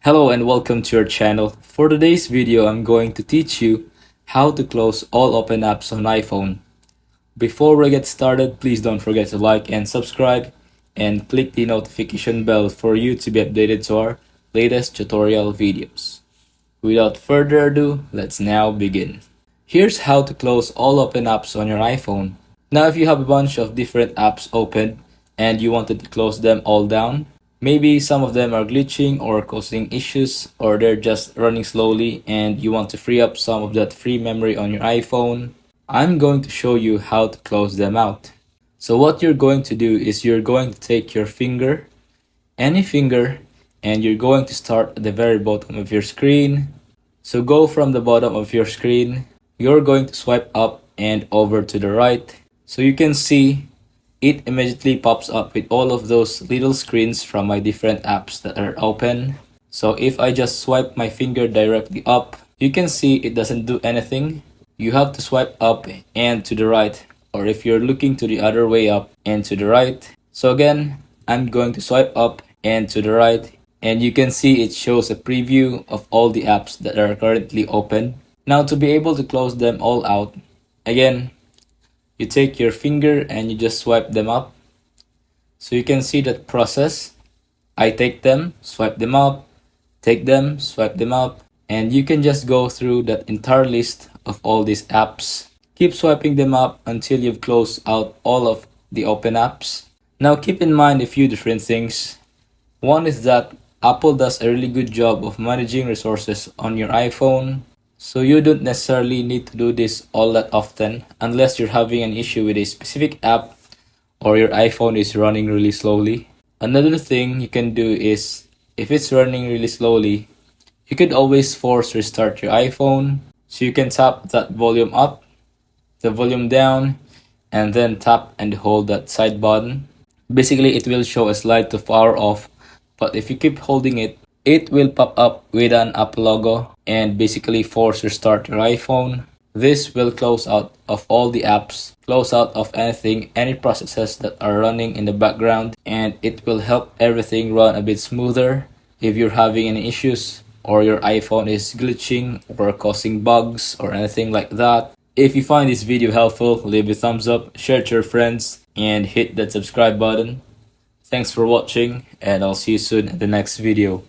Hello and welcome to our channel. For today's video, I'm going to teach you how to close all open apps on iPhone. Before we get started, please don't forget to like and subscribe and click the notification bell for you to be updated to our latest tutorial videos. Without further ado, let's now begin. Here's how to close all open apps on your iPhone. Now if you have a bunch of different apps open and you wanted to close them all down, maybe some of them are glitching or causing issues, or they're just running slowly and you want to free up some of that free memory on your iPhone. I'm going to show you how to close them out. So what you're going to do is you're going to take your finger, any finger, and you're going to start at the very bottom of your screen. So go from the bottom of your screen, you're going to swipe up and over to the right. So you can see it immediately pops up with all of those little screens from my different apps that are open. So if I just swipe my finger directly up, you can see it doesn't do anything. You have to swipe up and to the right, or if you're looking to the other way up and to the right. So again, I'm going to swipe up and to the right, and you can see it shows a preview of all the apps that are currently open. Now to be able to close them all out, again, you take your finger and you just swipe them up. So you can see that process. I take them, swipe them up, take them, swipe them up, and you can just go through that entire list of all these apps. Keep swiping them up until you've closed out all of the open apps. Now keep in mind a few different things. One is that Apple does a really good job of managing resources on your iPhone. So you don't necessarily need to do this all that often unless you're having an issue with a specific app or your iPhone is running really slowly. Another thing you can do is, if it's running really slowly, you could always force restart your iPhone. So you can tap that volume up, the volume down, and then tap and hold that side button. Basically, it will show a slide to power off, but if you keep holding it, it will pop up with an Apple logo and basically force restart your iPhone. This will close out of all the apps, close out of anything, any processes that are running in the background, and it will help everything run a bit smoother. If you're having any issues or your iPhone is glitching or causing bugs or anything like that. If you find this video helpful, leave a thumbs up, share it to your friends, and hit that subscribe button. Thanks for watching, and I'll see you soon in the next video.